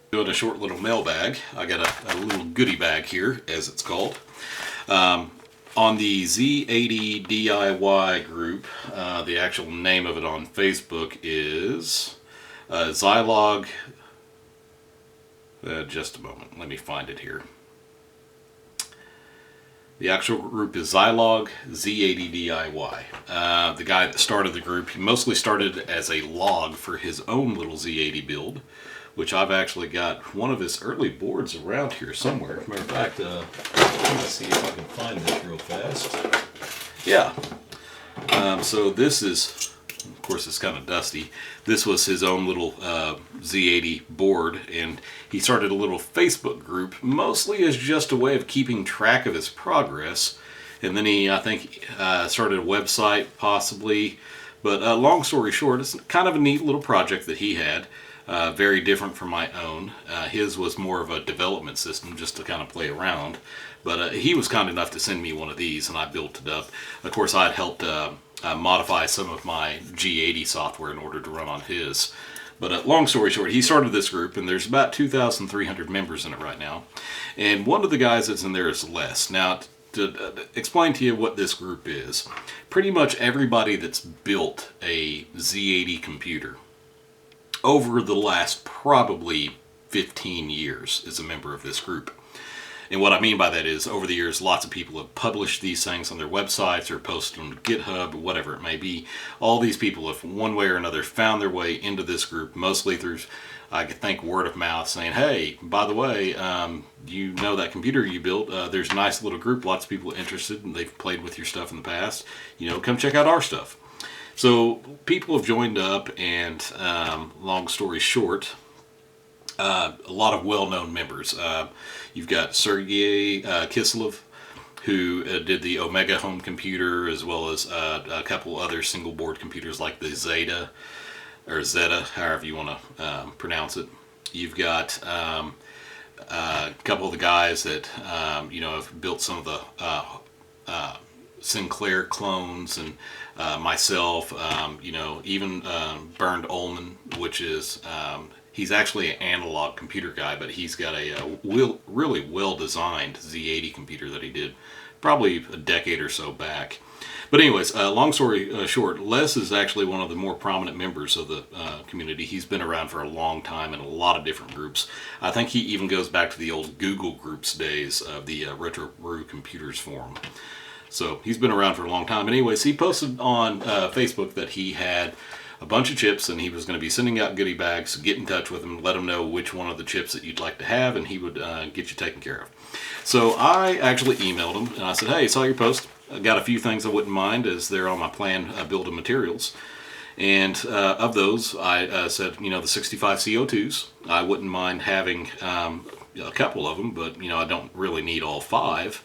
Doing a short little mailbag. I got a little goodie bag here, as it's called. On the Z80 DIY group, the actual name of it on Facebook is Zilog. Just a moment, let me find it here. The actual group is Zilog Z80 DIY. The guy that started the group, he mostly started as a log for his own little Z80 build, which I've actually got one of his early boards around here somewhere. As a matter of fact, let me see if I can find this real fast. Yeah. So this is, of course, it's kind of dusty. This was his own little Z80 board, and he started a little Facebook group, mostly as just a way of keeping track of his progress. And then he, I think, started a website, possibly. But long story short, it's kind of a neat little project that he had. Very different from my own. His was more of a development system just to kind of play around. But he was kind enough to send me one of these, and I built it up. Of course, I'd helped modify some of my G80 software in order to run on his. But long story short, he started this group, and there's about 2,300 members in it right now. And one of the guys that's in there is Lez. Now, to explain to you what this group is, pretty much everybody that's built a Z80 computer over the last probably 15 years is a member of this group. And what I mean by that is, over the years, lots of people have published these things on their websites or posted them to GitHub, or whatever it may be. All these people have, one way or another, found their way into this group, mostly through, I think, word of mouth, saying, hey, by the way, you know that computer you built, there's a nice little group, lots of people interested, and they've played with your stuff in the past. You know, come check out our stuff. So people have joined up, and long story short, a lot of well-known members. You've got Sergey Kislov, who did the Omega home computer, as well as a couple other single-board computers like the Zeta, or Zeta, however you want to pronounce it. You've got a couple of the guys that have built some of the Sinclair clones, and myself, even Bernd Ullman, which is, he's actually an analog computer guy, but he's got a really well-designed Z80 computer that he did probably a decade or so back. But anyways, long story short, Lez is actually one of the more prominent members of the community. He's been around for a long time in a lot of different groups. I think he even goes back to the old Google Groups days of the Retro Brew Computers forum. So he's been around for a long time. Anyways, he posted on Facebook that he had a bunch of chips, and he was going to be sending out goodie bags. Get in touch with him, let him know which one of the chips that you'd like to have, and he would get you taken care of. So I actually emailed him, and I said, hey, saw your post. I got a few things I wouldn't mind, as they're on my planned build of materials. And of those, I said, the 65 CO2s, I wouldn't mind having a couple of them, but, I don't really need all 5.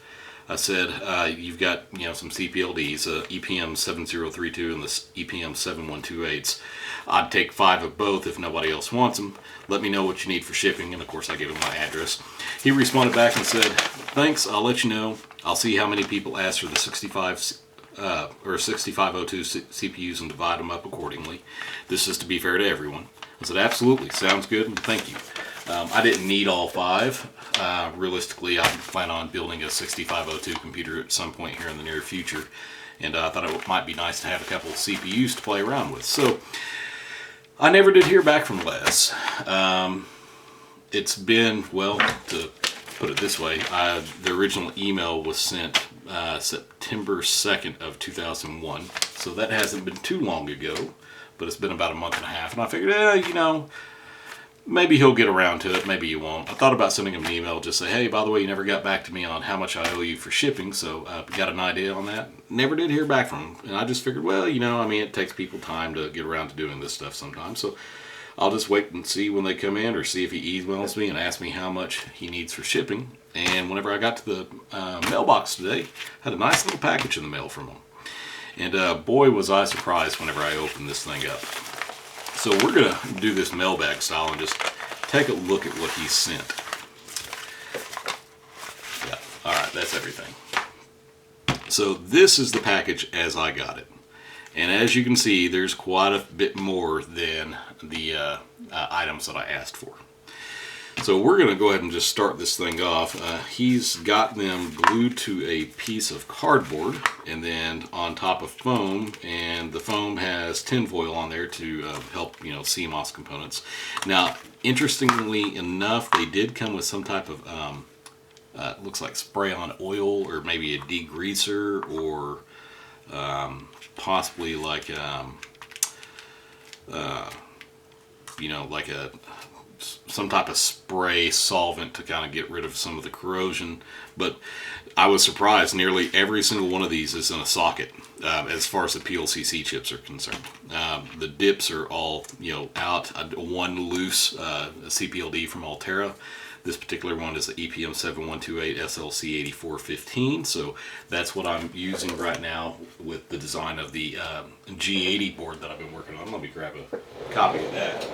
I said, you've got, some CPLDs, EPM 7032 and the EPM 7128s. I'd take 5 of both if nobody else wants them. Let me know what you need for shipping, and of course I gave him my address. He responded back and said, thanks, I'll let you know. I'll see how many people ask for the 6502 CPUs and divide them up accordingly. This is to be fair to everyone. I said, absolutely, sounds good, and thank you. I didn't need all 5. Realistically, I plan on building a 6502 computer at some point here in the near future, and I thought it might be nice to have a couple of CPUs to play around with. So I never did hear back from Lez. It's been, well, to put it this way, the original email was sent September 2nd of 2001, so that hasn't been too long ago, but it's been about a month and a half, and I figured, maybe he'll get around to it, maybe he won't. I thought about sending him an email, just say, hey, by the way, you never got back to me on how much I owe you for shipping, so got an idea on that? Never did hear back from him, and I just figured, well, it takes people time to get around to doing this stuff sometimes, so I'll just wait and see when they come in, or see if he emails me and asks me how much he needs for shipping. And whenever I got to the mailbox today, I had a nice little package in the mail from him. And boy, was I surprised whenever I opened this thing up. So we're going to do this mailbag style and just take a look at what he sent. Yeah, alright, that's everything. So this is the package as I got it. And as you can see, there's quite a bit more than the items that I asked for. So we're going to go ahead and just start this thing off. He's got them glued to a piece of cardboard and then on top of foam, and the foam has tinfoil on there to help, CMOS components. Now, interestingly enough, they did come with some type of, it looks like spray-on oil or maybe a degreaser or possibly like, like some type of spray solvent to kind of get rid of some of the corrosion. But I was surprised, nearly every single one of these is in a socket as far as the PLCC chips are concerned. The dips are all out. One loose CPLD from Altera. This particular one is the EPM 7128 SLC 8415, so that's what I'm using right now with the design of the G80 board that I've been working on. Let me grab a copy of that.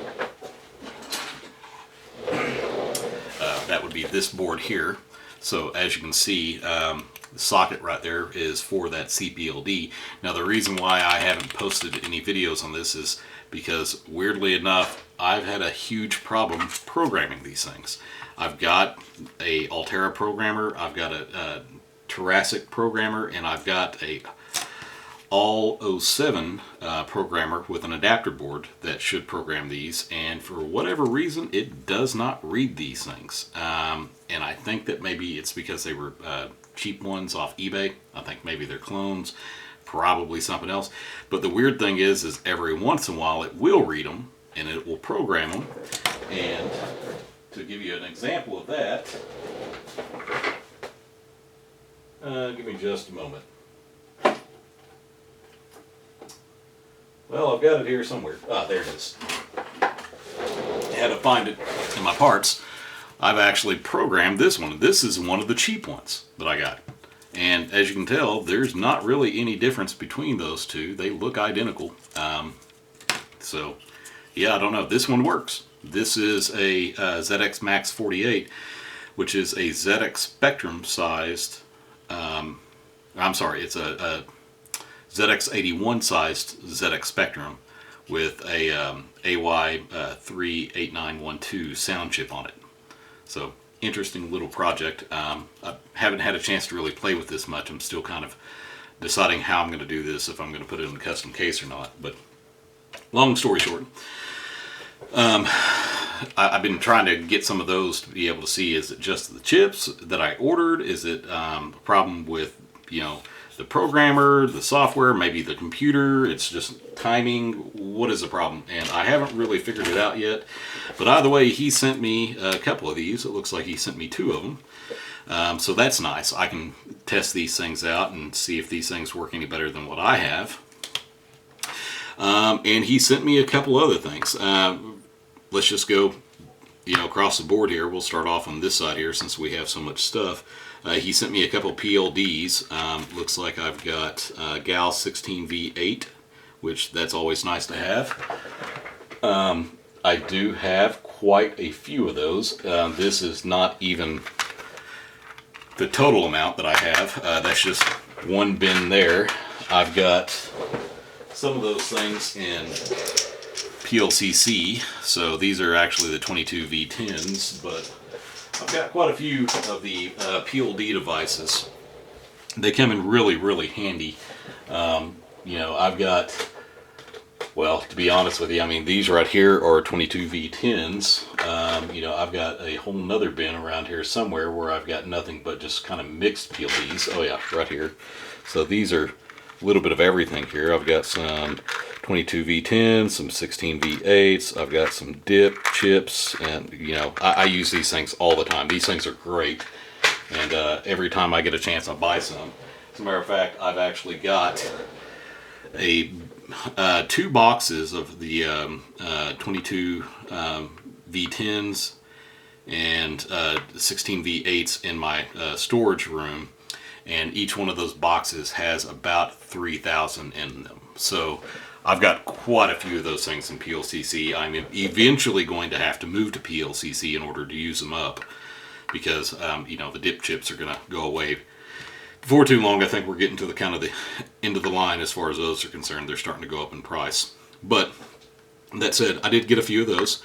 That would be this board here. So as you can see, the socket right there is for that CPLD. Now the reason why I haven't posted any videos on this is because, weirdly enough, I've had a huge problem programming these things. I've got a Altera programmer, I've got a Thoracic programmer, and I've got a All 07 programmer with an adapter board that should program these, and for whatever reason it does not read these things. And I think that maybe it's because they were cheap ones off eBay. I think maybe they're clones, probably something else. But the weird thing is every once in a while it will read them and it will program them. And to give you an example of that, give me just a moment. Well, I've got it here somewhere. Ah, there it is. I had to find it in my parts. I've actually programmed this one. This is one of the cheap ones that I got. And as you can tell, there's not really any difference between those two. They look identical. So, yeah, I don't know. This one works. This is a ZX Max 48, which is a ZX Spectrum sized, I'm sorry, it's a ZX81 sized ZX Spectrum with a AY38912 sound chip on it. So, interesting little project. I haven't had a chance to really play with this much. I'm still kind of deciding how I'm going to do this, if I'm going to put it in a custom case or not. But long story short, I've been trying to get some of those to be able to see, is it just the chips that I ordered? Is it a problem with, the programmer, the software, maybe the computer? It's just timing. What is the problem? And I haven't really figured it out yet. But either way, he sent me a couple of these. It looks like he sent me 2 of them. So that's nice. I can test these things out and see if these things work any better than what I have. And he sent me a couple other things. Let's just go, across the board here. We'll start off on this side here since we have so much stuff. He sent me a couple PLDs. Looks like I've got GAL 16V8, which that's always nice to have. I do have quite a few of those. This is not even the total amount that I have. That's just one bin there. I've got some of those things in PLCC, so these are actually the 22V10s, but I've got quite a few of the PLD devices. They come in really, really handy. I've got, well, to be honest with you, I mean, these right here are 22V10s. I've got a whole nother bin around here somewhere where I've got nothing but just kind of mixed PLDs. Oh yeah, right here. So these are a little bit of everything here. I've got some 22V10s, some 16V8s, I've got some dip chips, and I use these things all the time. These things are great, and every time I get a chance I buy some. As a matter of fact, I've actually got a 2 boxes of the 22 V10s and 16 V8s in my storage room, and each one of those boxes has about 3,000 in them. So I've got quite a few of those things in PLCC. I'm eventually going to have to move to PLCC in order to use them up, because the dip chips are going to go away before too long. I think we're getting to the kind of the end of the line as far as those are concerned. They're starting to go up in price. But that said, I did get a few of those.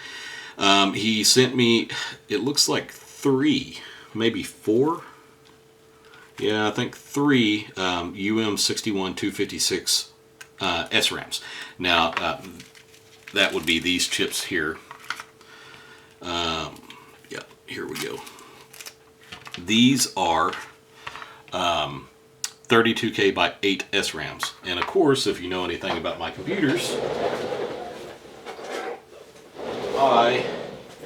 He sent me, it looks like 3, maybe 4. Yeah, I think 3 UM61256 SRAMs. Now, that would be these chips here. Yeah, here we go. These are 32K by 8 SRAMs. And of course, if you know anything about my computers, I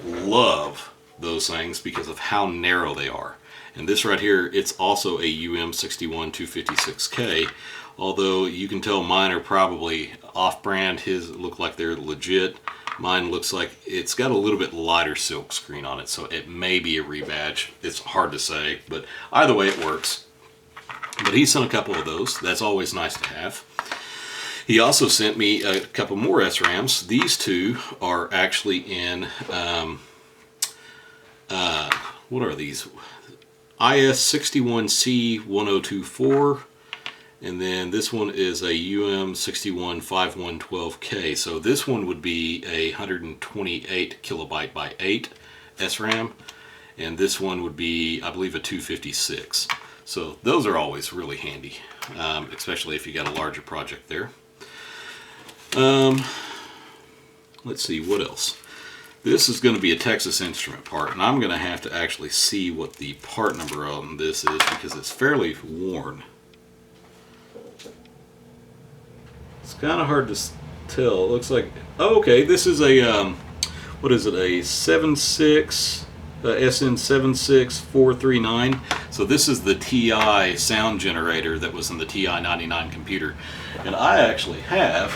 love those things because of how narrow they are. And this right here, it's also a UM61256K, although you can tell mine are probably off-brand. His look like they're legit. Mine looks like it's got a little bit lighter silk screen on it, so it may be a rebadge. It's hard to say, but either way it works. But he sent a couple of those. That's always nice to have. He also sent me a couple more SRAMs. These two are actually in, what are these? IS61C1024, and then this one is a UM615112K. So this one would be a 128 kilobyte by 8 SRAM, and this one would be, I believe, a 256. So those are always really handy, especially if you got a larger project there. Let's see, what else? This is going to be a Texas Instrument part, and I'm going to have to actually see what the part number on this is because it's fairly worn. It's kind of hard to tell. It looks like, oh, okay, this is a, what is it, a 76, SN76439. So this is the TI sound generator that was in the TI-99 computer. And I actually have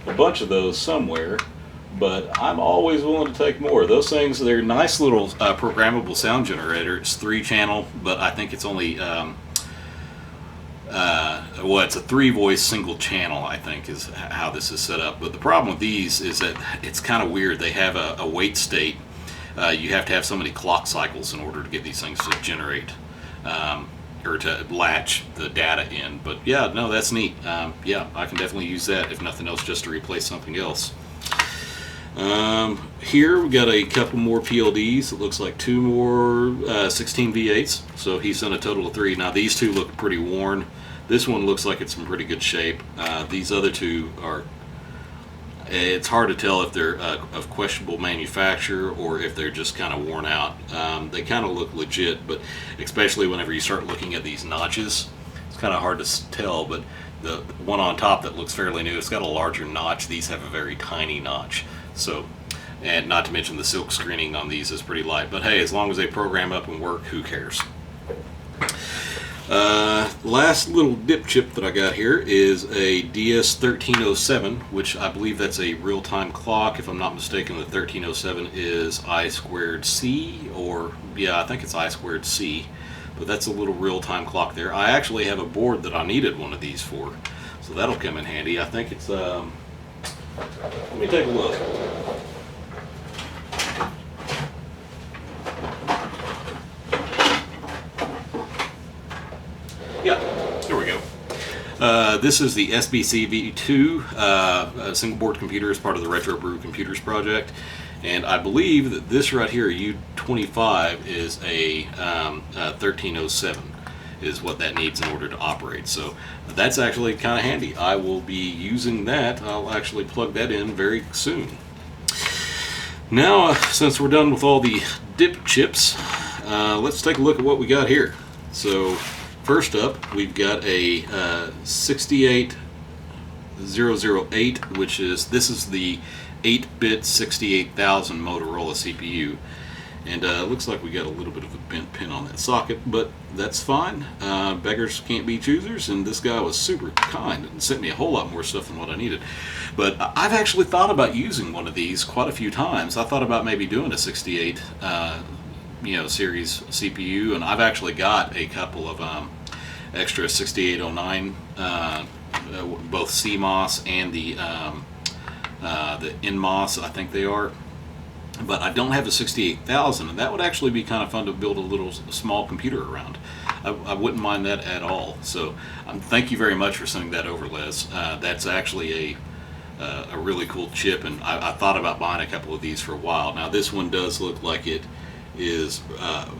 a bunch of those somewhere, but I'm always willing to take more. Those things, they're nice little programmable sound generator. It's 3-channel, but I think it's only, well, it's a 3-voice single channel, I think, is how this is set up. But the problem with these is that it's kind of weird. They have a wait state. You have to have so many clock cycles in order to get these things to generate or to latch the data in. But yeah, no, that's neat. Yeah, I can definitely use that, if nothing else, just to replace something else. Here we got a couple more PLDs. It looks like 2 more 16 V8s. So he sent a total of 3. Now these 2 look pretty worn. This one looks like it's in pretty good shape. These other 2 are, it's hard to tell if they're of questionable manufacture or if they're just kind of worn out. They kind of look legit, but especially whenever you start looking at these notches, it's kind of hard to tell. But the one on top that looks fairly new, it's got a larger notch. These have a very tiny notch. So, and not to mention the silk screening on these is pretty light. But hey, as long as they program up and work, who cares? Last little dip chip that I got here is a DS1307, which I believe that's a real-time clock. If I'm not mistaken, the 1307 is I²C, or yeah, I think it's I²C. But that's a little real-time clock there. I actually have a board that I needed one of these for, so that'll come in handy. I think it's, let me take a look. Yeah, there we go. This is the SBC V2 single board computer as part of the Retro Brew Computers project. And I believe that this right here, U25, is a 1307, is what that needs in order to operate. So that's actually kind of handy. I will be using that. I'll actually plug that in very soon. Now, since we're done with all the dip chips, let's take a look at what we got here. So first up, we've got a 68008, which is, this is the 8-bit 68000 Motorola CPU, and looks like we got a little bit of a bent pin on that socket, but that's fine. Beggars can't be choosers, and this guy was super kind and sent me a whole lot more stuff than what I needed. But I've actually thought about using one of these quite a few times. I thought about maybe doing a 68 series CPU, and I've actually got a couple of extra 6809 both CMOS and the NMOS, I think they are, but I don't have a 68,000, and that would actually be kind of fun to build a little small computer around. I wouldn't mind that at all. So thank you very much for sending that over, Les. That's actually a really cool chip, and I thought about buying a couple of these for a while. Now this one does look like it is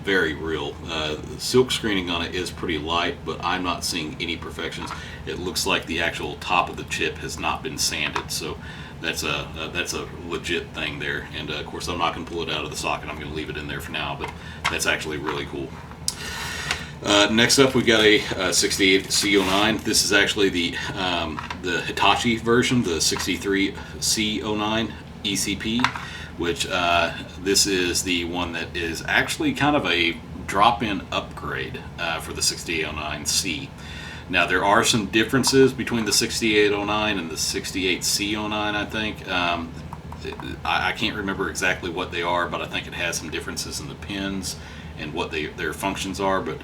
very real. The silk screening on it is pretty light, but I'm not seeing any imperfections. It looks like the actual top of the chip has not been sanded, so that's a legit thing there. And of course I'm not going to pull it out of the socket. I'm going to leave it in there for now, but that's actually really cool. Next up, we got a 68C09. This is actually the Hitachi version, the 63C09 ECP, which this is the one that is actually kind of a drop-in upgrade for the 6809C. Now, there are some differences between the 6809 and the 68C09, I think. I can't remember exactly what they are, but I think it has some differences in the pins and what their functions are, but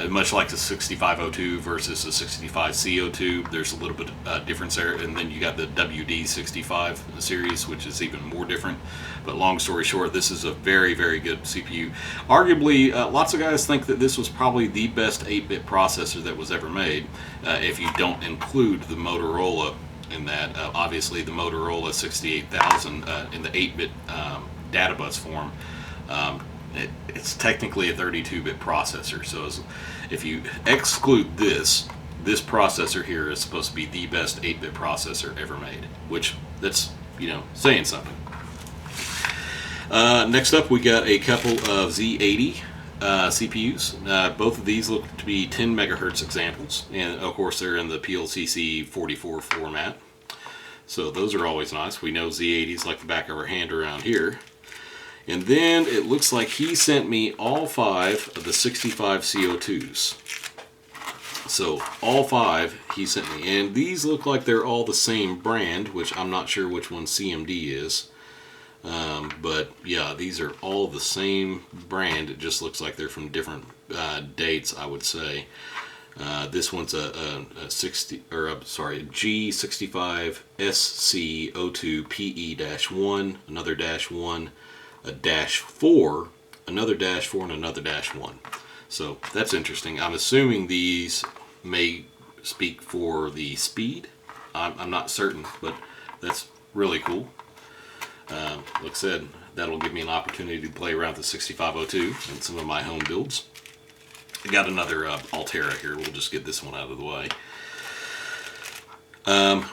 much like the 6502 versus the 65C02, there's a little bit difference there. And then you got the WD65 series, which is even more different. But long story short, this is a very, very good CPU. Arguably, lots of guys think that this was probably the best 8-bit processor that was ever made, if you don't include the Motorola in that. Obviously, the Motorola 68000 in the 8-bit data bus form, it's technically a 32-bit processor. So if you exclude this processor here is supposed to be the best 8-bit processor ever made, which that's, saying something. Next up, we got a couple of Z80 CPUs. Both of these look to be 10 megahertz examples, and of course they're in the PLCC 44 format. So those are always nice. We know Z80s like the back of our hand around here. And then it looks like he sent me all 5 of the 65 CO2s. So all 5 he sent me. And these look like they're all the same brand, which I'm not sure which one CMD is. But yeah, these are all the same brand. It just looks like they're from different dates, I would say. This one's a G65 SC02 PE-1, another -1. A -4, another -4, and another -1. So that's interesting. I'm assuming these may speak for the speed. I'm not certain, but that's really cool. Like I said, that'll give me an opportunity to play around with the 6502 and some of my home builds. I got another Altera here. We'll just get this one out of the way.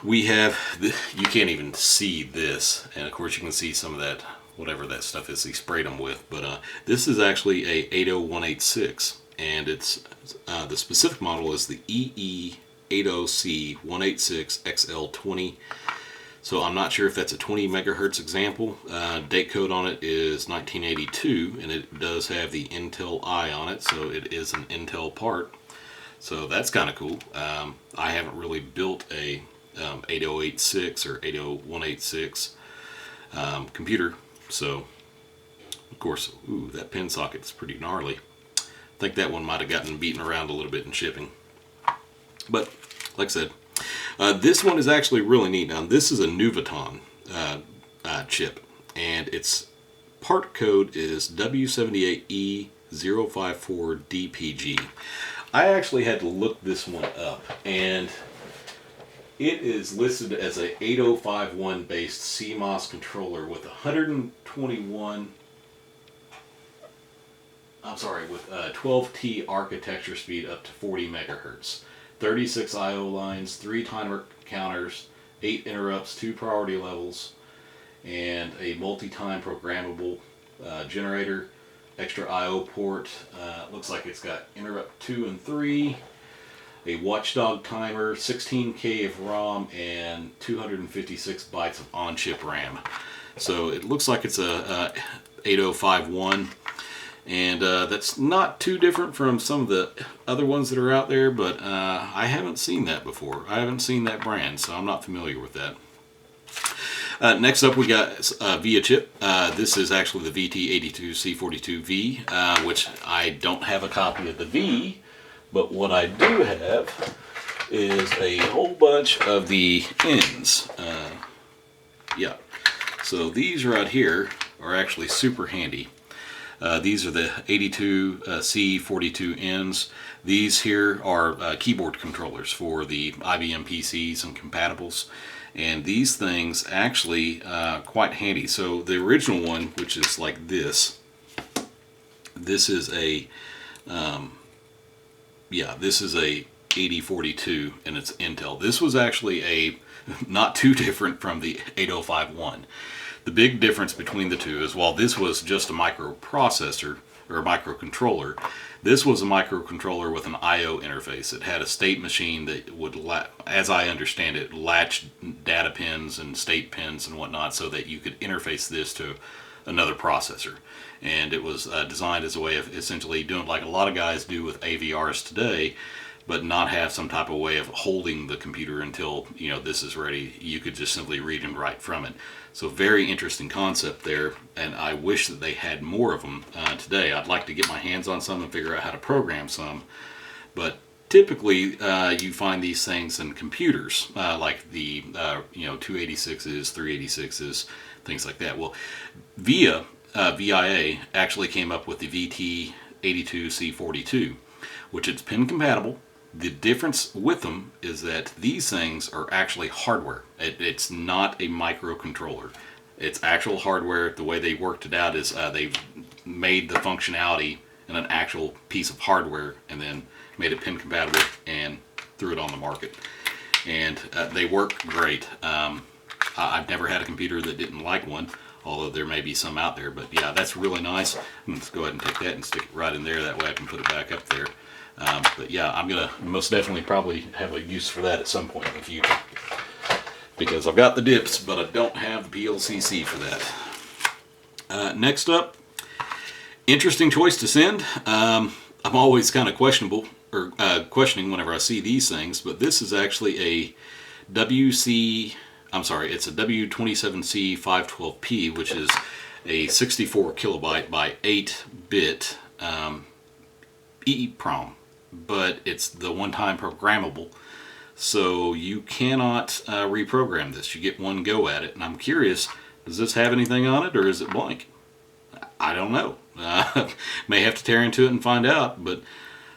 We have, you can't even see this, and of course you can see some of that, whatever that stuff is he sprayed them with, but this is actually a 80186, and it's the specific model is the EE80C186XL20. So I'm not sure if that's a 20 megahertz example. Date code on it is 1982, and it does have the Intel I on it, so it is an Intel part. So that's kind of cool. I haven't really built a 8086 or 80186 computer. So, of course, ooh, that pin socket's pretty gnarly. I think that one might have gotten beaten around a little bit in shipping. But, like I said, this one is actually really neat. Now, this is a Nouveton chip, and its part code is W78E054DPG. I actually had to look this one up, and it is listed as a 8051 based CMOS controller with 12T architecture speed up to 40 megahertz, 36 I/O lines, 3 timer counters, 8 interrupts, 2 priority levels, and a multi-time programmable generator, extra I/O port. Looks like it's got interrupt 2 and 3. A watchdog timer, 16K of ROM, and 256 bytes of on-chip RAM. So it looks like it's a 8051, and that's not too different from some of the other ones that are out there, but I haven't seen that before. I haven't seen that brand, so I'm not familiar with that. Next up, we got VIA chip. This is actually the VT82C42V, which I don't have a copy of the V. But what I do have is a whole bunch of the ends. Yeah, so these right here are actually super handy. These are the 82C42 ends. These here are keyboard controllers for the IBM PCs and compatibles. And these things actually quite handy. So the original one, which is like this is a this is a 8042 and it's Intel. This was actually a not too different from the 8051. The big difference between the two is while this was just a microprocessor or a microcontroller, this was a microcontroller with an I/O interface. It had a state machine that would, as I understand it, latch data pins and state pins and whatnot so that you could interface this to another processor. And it was designed as a way of essentially doing like a lot of guys do with AVRs today, but not have some type of way of holding the computer until, you know, this is ready. You could just simply read and write from it. So very interesting concept there, and I wish that they had more of them today. I'd like to get my hands on some and figure out how to program some, but typically you find these things in computers, like the 286s, 386s, things like that. Well, VIA actually came up with the VT82C42, which is pin compatible. The difference with them is that these things are actually hardware. It's not a microcontroller. It's actual hardware. The way they worked it out is they've made the functionality in an actual piece of hardware and then made it pin compatible and threw it on the market. And they work great. I've never had a computer that didn't like one, although there may be some out there. But yeah, that's really nice. Let's go ahead and take that and stick it right in there. That way I can put it back up there. But yeah, I'm going to most definitely probably have a use for that at some point in the future. Because I've got the dips, but I don't have the PLCC for that. Next up, interesting choice to send. I'm always kind of questioning whenever I see these things, but this is actually a it's a W27C512P, which is a 64 kilobyte by 8-bit EEPROM. But it's the one-time programmable, so you cannot reprogram this. You get one go at it, and I'm curious, does this have anything on it or is it blank? I don't know. May have to tear into it and find out, but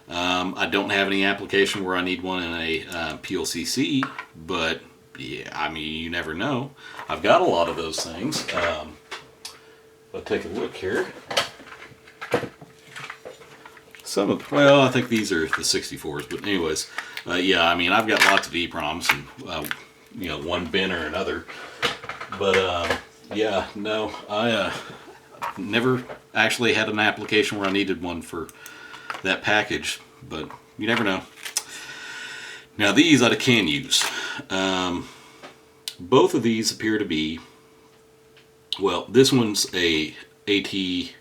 I don't have any application where I need one in a PLCC, but yeah, I mean, you never know. I've got a lot of those things. I'll take a look here. Well, I think these are the 64s, but anyways, yeah, I mean, I've got lots of EEPROMs and, one bin or another, but, yeah, no, I never actually had an application where I needed one for that package, but you never know. Now, these I can use. Both of these appear to be, well, this one's a this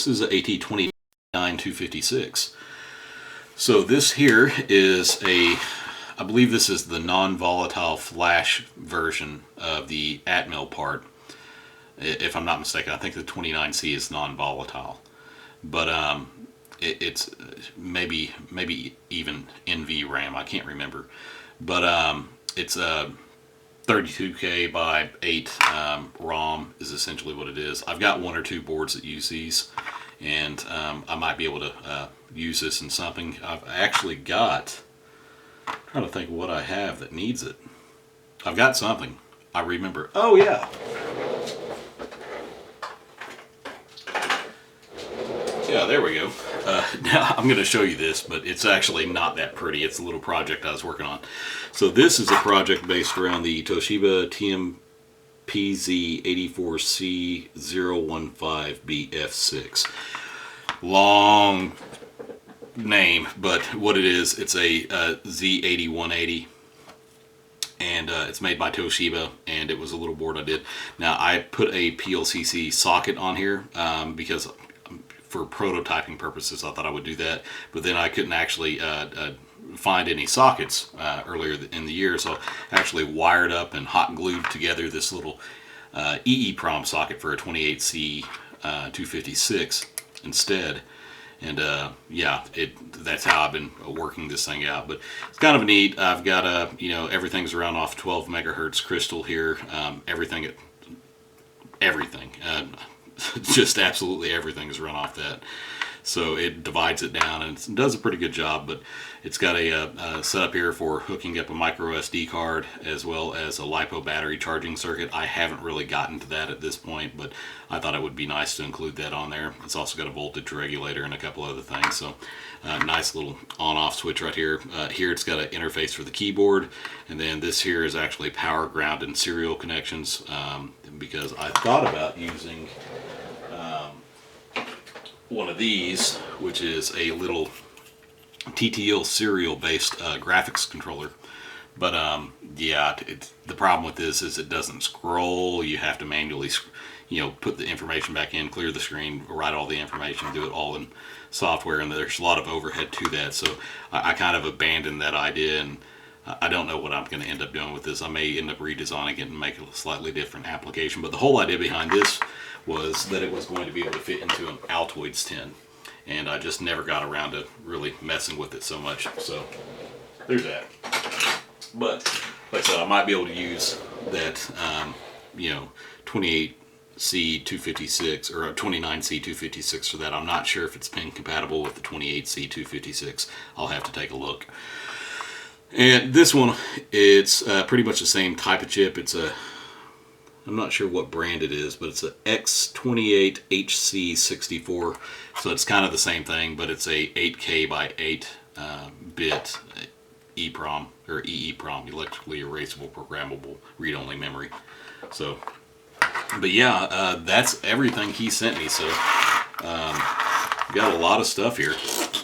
is a AT20. 256. So this here is I believe this is the non-volatile flash version of the Atmel part. If I'm not mistaken, I think the 29C is non-volatile. But it's maybe even NVRAM, I can't remember. But it's a 32K by 8 ROM is essentially what it is. I've got one or two boards that use these, and I might be able to use this in something. I've actually got, I'm trying to think what I have that needs it. I've got something. I remember. Oh yeah. Yeah, there we go. Now I'm going to show you this, but it's actually not that pretty. It's a little project I was working on. So this is a project based around the Toshiba TMPZ84C015BF6. Long name, but what it is, it's a Z8180. And it's made by Toshiba, and it was a little board I did. Now, I put a PLCC socket on here because for prototyping purposes, I thought I would do that. But then I couldn't actually find any sockets earlier in the year, so I actually wired up and hot glued together this little EEPROM socket for a 28C 256 instead. And yeah, that's how I've been working this thing out. But it's kind of neat. I've got everything's around off 12 megahertz crystal here. Everything, just absolutely everything is run off that. So it divides it down and it does a pretty good job, but it's got a setup here for hooking up a micro SD card as well as a LiPo battery charging circuit. I haven't really gotten to that at this point, but I thought it would be nice to include that on there. It's also got a voltage regulator and a couple other things, so nice little on-off switch right here. Here it's got an interface for the keyboard, and then this here is actually power, ground, and serial connections, because I thought about using one of these, which is a little TTL serial based graphics controller, but yeah, the problem with this is it doesn't scroll. You have to manually put the information back in, clear the screen, write all the information, do it all in software, and there's a lot of overhead to that, so I kind of abandoned that idea, and I don't know what I'm going to end up doing with this. I may end up redesigning it and make it a slightly different application, but the whole idea behind this was that it was going to be able to fit into an Altoids tin, and I just never got around to really messing with it so much. So there's that. But like I said, I might be able to use that 28C256 or 29C256 for that. I'm not sure if it's pin compatible with the 28C256. I'll have to take a look. And this one, it's pretty much the same type of chip. It's I'm not sure what brand it is, but it's a X28HC64. So it's kind of the same thing, but it's a 8K by 8 bit EEPROM, or EEPROM, electrically erasable programmable read-only memory. So, but yeah, that's everything he sent me. So, got a lot of stuff here,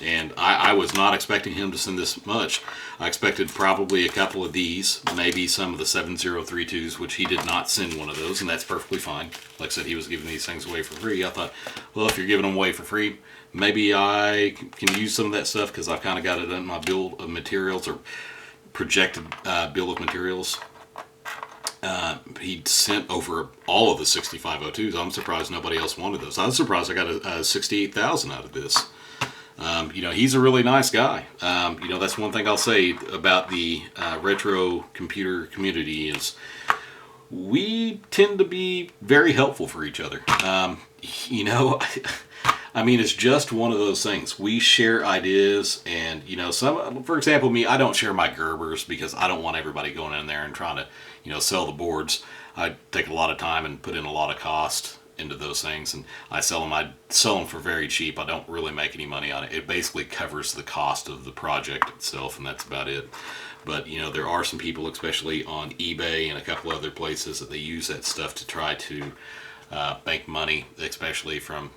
and I was not expecting him to send this much. I expected probably a couple of these, maybe some of the 7032s, which he did not send one of those, and that's perfectly fine. Like I said, he was giving these things away for free. I thought, well, if you're giving them away for free, maybe I can use some of that stuff, because I've kind of got it in my bill of materials, or projected bill of materials. He sent over all of the 6502s. I'm surprised nobody else wanted those. I was surprised I got a 68,000 out of this. He's a really nice guy. That's one thing I'll say about the retro computer community is we tend to be very helpful for each other. I mean, it's just one of those things. We share ideas, and for example, me, I don't share my Gerbers because I don't want everybody going in there and trying to, sell the boards. I take a lot of time and put in a lot of cost into those things, and I sell them for very cheap. I don't really make any money on it. It basically covers the cost of the project itself, and that's about it. But there are some people, especially on eBay and a couple other places, that they use that stuff to try to make money, especially from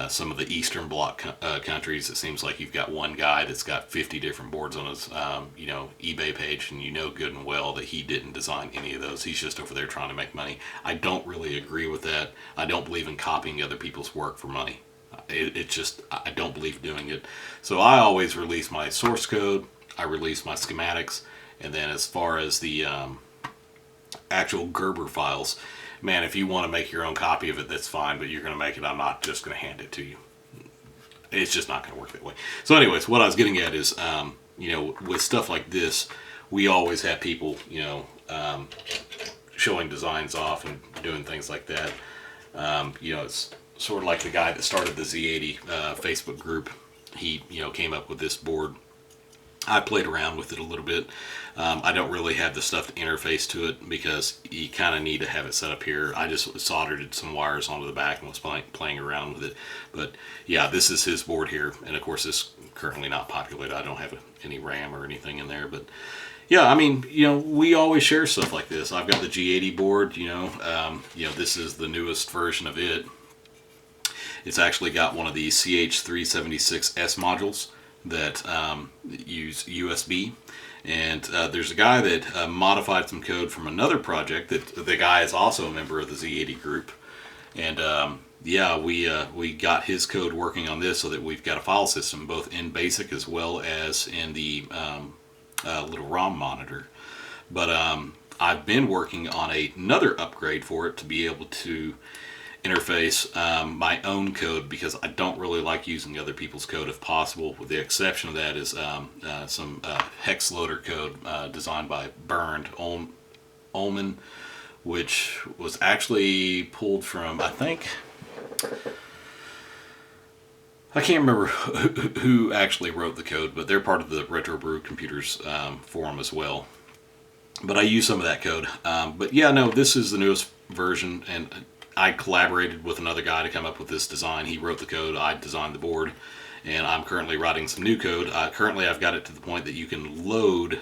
some of the Eastern Bloc countries. It seems like you've got one guy that's got 50 different boards on his eBay page, and good and well that he didn't design any of those. He's just over there trying to make money. I don't really agree with that. I don't believe in copying other people's work for money. I don't believe doing it. So I always release my source code, I release my schematics, and then as far as the actual Gerber files, man, if you want to make your own copy of it, that's fine, but you're going to make it. I'm not just going to hand it to you. It's just not going to work that way. So anyways, what I was getting at is, with stuff like this, we always have people, showing designs off and doing things like that. It's sort of like the guy that started the Z80 Facebook group. He, came up with this board. I played around with it a little bit. I don't really have the stuff to interface to it because you kind of need to have it set up here. I just soldered some wires onto the back and was playing around with it. But yeah, this is his board here, and of course it's currently not populated. I don't have any RAM or anything in there, but yeah, I mean, we always share stuff like this. I've got the G80 board. This is the newest version of it. It's actually got one of the CH376S modules that use USB, and there's a guy that modified some code from another project that the guy is also a member of the Z80 group, and yeah, we got his code working on this so that we've got a file system both in BASIC as well as in the little ROM monitor. But I've been working on another upgrade for it to be able to interface my own code, because I don't really like using other people's code if possible, with the exception of that is some hex loader code designed by Bernd Ullman, which was actually pulled from, I think, I can't remember who actually wrote the code, but they're part of the Retro Brew Computers forum as well. But I use some of that code. But yeah, no, this is the newest version, and I collaborated with another guy to come up with this design. He wrote the code, I designed the board, and I'm currently writing some new code. Currently, I've got it to the point that you can load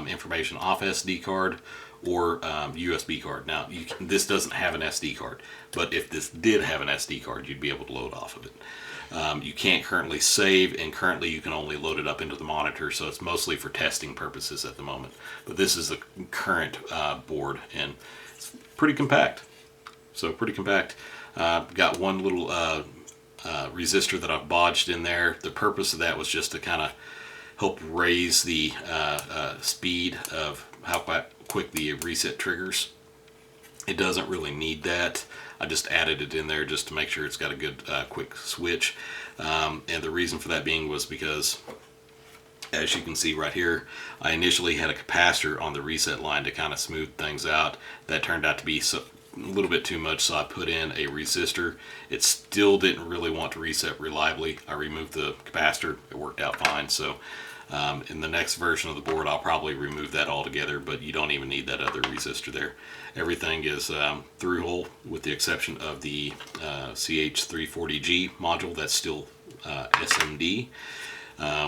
information off SD card or USB card. Now, this doesn't have an SD card, but if this did have an SD card, you'd be able to load off of it. You can't currently save, and currently you can only load it up into the monitor, so it's mostly for testing purposes at the moment. But this is the current board, and it's pretty compact. So pretty compact. Got one little resistor that I've bodged in there. The purpose of that was just to kind of help raise the speed of how quick the reset triggers. It doesn't really need that. I just added it in there just to make sure it's got a good quick switch. And the reason for that being was because, as you can see right here, I initially had a capacitor on the reset line to kind of smooth things out. That turned out to be a little bit too much, so I put in a resistor. It still didn't really want to reset reliably. I removed the capacitor. It worked out fine. So in the next version of the board, I'll probably remove that altogether, but you don't even need that other resistor there. Everything is through hole, with the exception of the CH340G module. That's still SMD.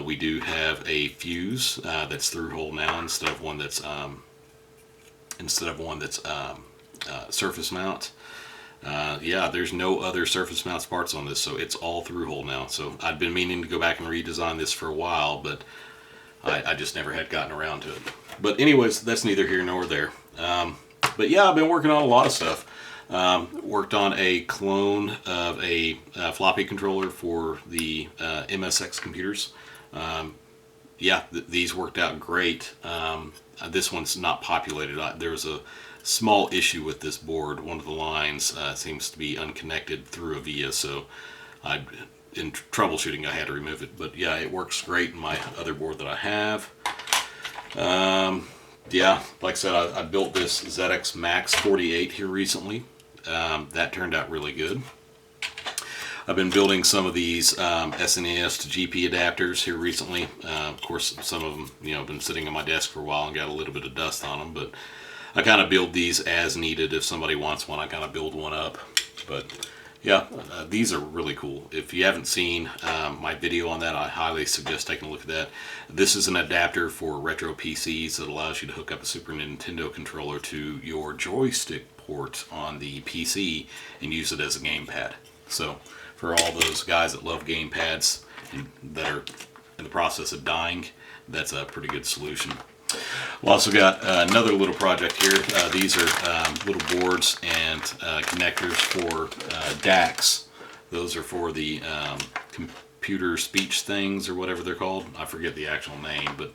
We do have a fuse that's through hole now instead of one that's surface mount. Yeah, there's no other surface mounts parts on this, so it's all through hole now. So I've been meaning to go back and redesign this for a while, but I just never had gotten around to it. But anyways, that's neither here nor there. But yeah, I've been working on a lot of stuff. Worked on a clone of a floppy controller for the MSX computers. Yeah, these worked out great. This one's not populated. There was a small issue with this board. One of the lines seems to be unconnected through a via, so in troubleshooting I had to remove it. But yeah, it works great in my other board that I have. Yeah, like I said, I built this ZX Max 48 here recently. That turned out really good. I've been building some of these SNES to GP adapters here recently. Of course, some of them, have been sitting on my desk for a while and got a little bit of dust on them, but I kind of build these as needed. If somebody wants one, I kind of build one up. But yeah, these are really cool. If you haven't seen my video on that, I highly suggest taking a look at that. This is an adapter for retro PCs that allows you to hook up a Super Nintendo controller to your joystick port on the PC and use it as a gamepad. So for all those guys that love gamepads and that are in the process of dying, that's a pretty good solution. We also got another little project here. These are little boards and connectors for DACs. Those are for the computer speech things, or whatever they're called. I forget the actual name, but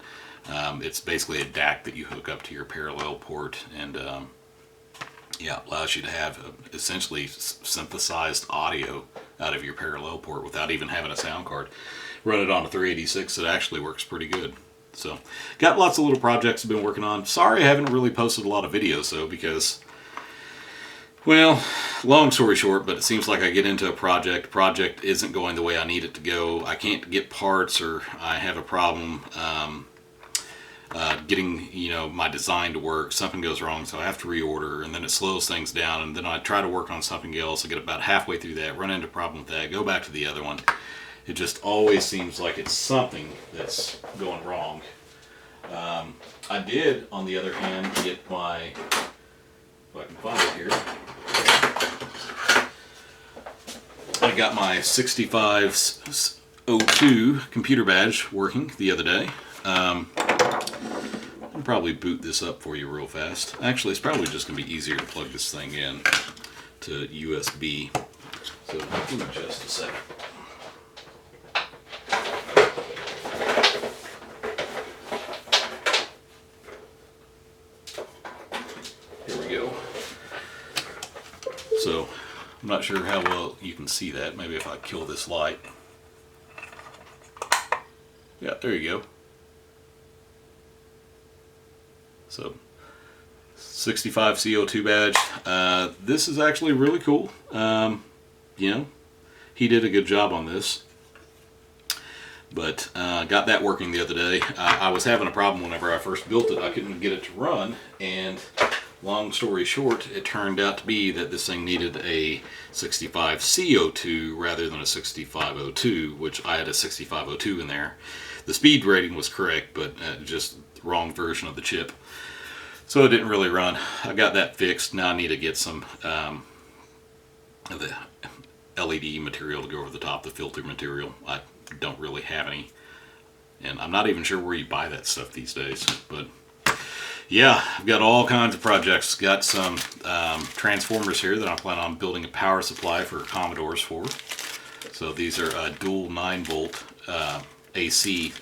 it's basically a DAC that you hook up to your parallel port, and yeah, allows you to have essentially synthesized audio out of your parallel port without even having a sound card. Run it on a 386, it actually works pretty good. So, got lots of little projects I've been working on. Sorry I haven't really posted a lot of videos though, because, well, long story short, but it seems like I get into a project isn't going the way I need it to go. I can't get parts, or I have a problem getting, my design to work. Something goes wrong, so I have to reorder, and then it slows things down, and then I try to work on something else. I get about halfway through that, run into a problem with that, go back to the other one. It just always seems like it's something that's going wrong. I did, on the other hand, get my, if I can find it here, I got my 6502 computer badge working the other day. I'll probably boot this up for you real fast. Actually, it's probably just going to be easier to plug this thing in to USB. So give me just a second. So, I'm not sure how well you can see that. Maybe if I kill this light. Yeah, there you go. So, 65 CO2 badge. This is actually really cool. He did a good job on this. But got that working the other day. I was having a problem whenever I first built it. I couldn't get it to run, and long story short, it turned out to be that this thing needed a 65C02 rather than a 6502, which I had a 6502 in there. The speed rating was correct, but just the wrong version of the chip. So it didn't really run. I got that fixed. Now I need to get some of the LED material to go over the top, the filter material. I don't really have any. And I'm not even sure where you buy that stuff these days. But yeah, I've got all kinds of projects. Got some transformers here that I plan on building a power supply for Commodores for. So these are dual 9-volt AC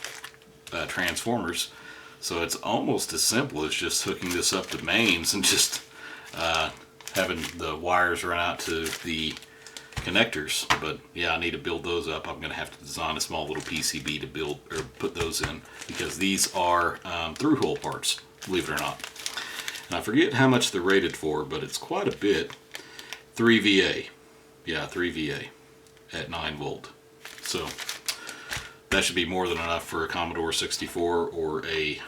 transformers. So it's almost as simple as just hooking this up to mains and just having the wires run out to the connectors. But yeah, I need to build those up. I'm going to have to design a small little PCB to build or put those in, because these are through-hole parts, believe it or not. And I forget how much they're rated for, but it's quite a bit. 3 VA. Yeah, 3 VA at 9 volt. So that should be more than enough for a Commodore 64 or a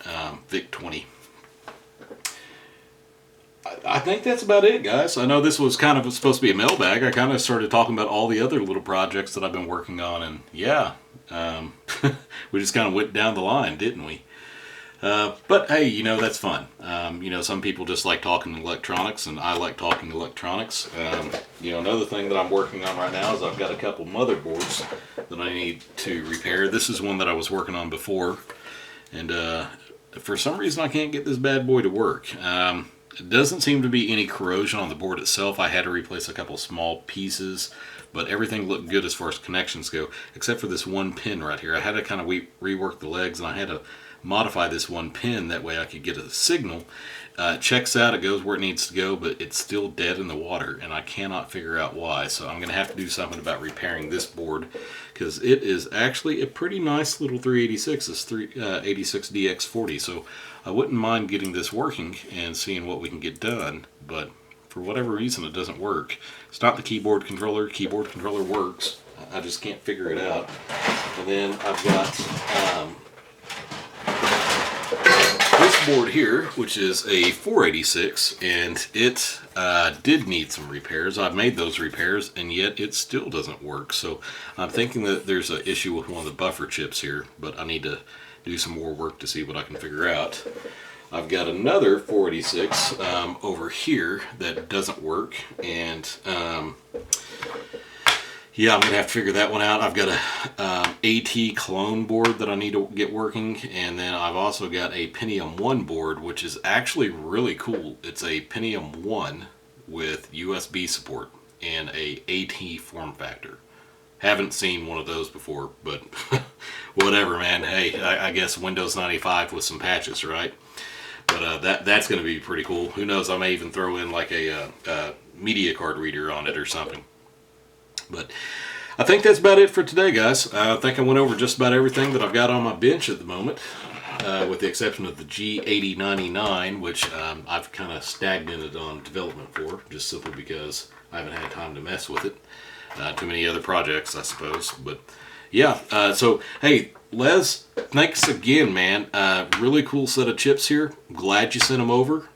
VIC-20. I think that's about it, guys. I know this was kind of supposed to be a mailbag. I kind of started talking about all the other little projects that I've been working on, and yeah, we just kind of went down the line, didn't we? But hey, you know, that's fun. You know, some people just like talking electronics, and I like talking electronics. You know, another thing that I'm working on right now is I've got a couple motherboards that I need to repair. This is one that I was working on before, and for some reason I can't get this bad boy to work. It doesn't seem to be any corrosion on the board itself. I had to replace a couple small pieces, but everything looked good as far as connections go, except for this one pin right here. I had to kind of rework the legs, and I had to modify this one pin, that way I could get a signal. It checks out, it goes where it needs to go, but it's still dead in the water, and I cannot figure out why. So I'm going to have to do something about repairing this board, because it is actually a pretty nice little 386. It's 386DX40, so I wouldn't mind getting this working and seeing what we can get done, but for whatever reason it doesn't work. It's not the keyboard controller. Keyboard controller works. I just can't figure it out. And then I've got this board here, which is a 486, and it did need some repairs. I've made those repairs, and yet it still doesn't work. So I'm thinking that there's an issue with one of the buffer chips here, but I need to do some more work to see what I can figure out. I've got another 486 over here that doesn't work, and yeah, I'm going to have to figure that one out. I've got a AT clone board that I need to get working, and then I've also got a Pentium 1 board, which is actually really cool. It's a Pentium 1 with USB support and a AT form factor. Haven't seen one of those before, but whatever, man. Hey, I guess Windows 95 with some patches, right? But that's going to be pretty cool. Who knows, I may even throw in like a media card reader on it or something. But I think that's about it for today, guys. I think I went over just about everything that I've got on my bench at the moment, with the exception of the G8099, which I've kind of stagnated on development for, just simply because I haven't had time to mess with it. Too many other projects, I suppose. But yeah, so hey, Les, thanks again, man. Really cool set of chips here. Glad you sent them over.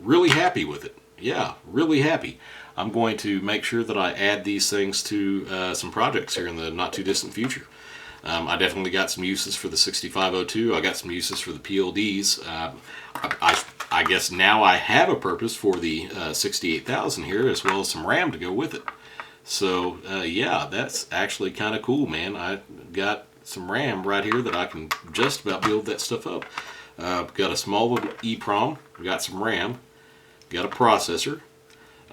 Really happy with it. Yeah, really happy. I'm going to make sure that I add these things to some projects here in the not too distant future. I definitely got some uses for the 6502. I got some uses for the PLDs. I guess now I have a purpose for the 68,000 here, as well as some RAM to go with it. So yeah, that's actually kind of cool, man. I got some RAM right here that I can just about build that stuff up. Got a small little EEPROM, got some RAM, got a processor,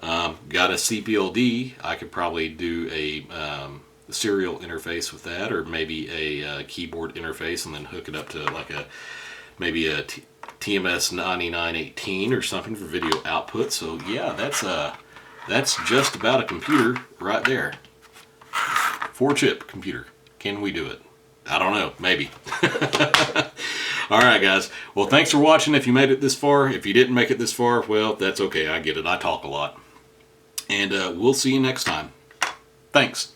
got a CPLD. I could probably do a serial interface with that, or maybe a keyboard interface, and then hook it up to like maybe a TMS 9918 or something for video output. So yeah, that's just about a computer right there. 4-chip computer. Can we do it? I don't know. Maybe. Alright, guys. Well, thanks for watching if you made it this far. If you didn't make it this far, well, that's okay. I get it. I talk a lot. And we'll see you next time. Thanks.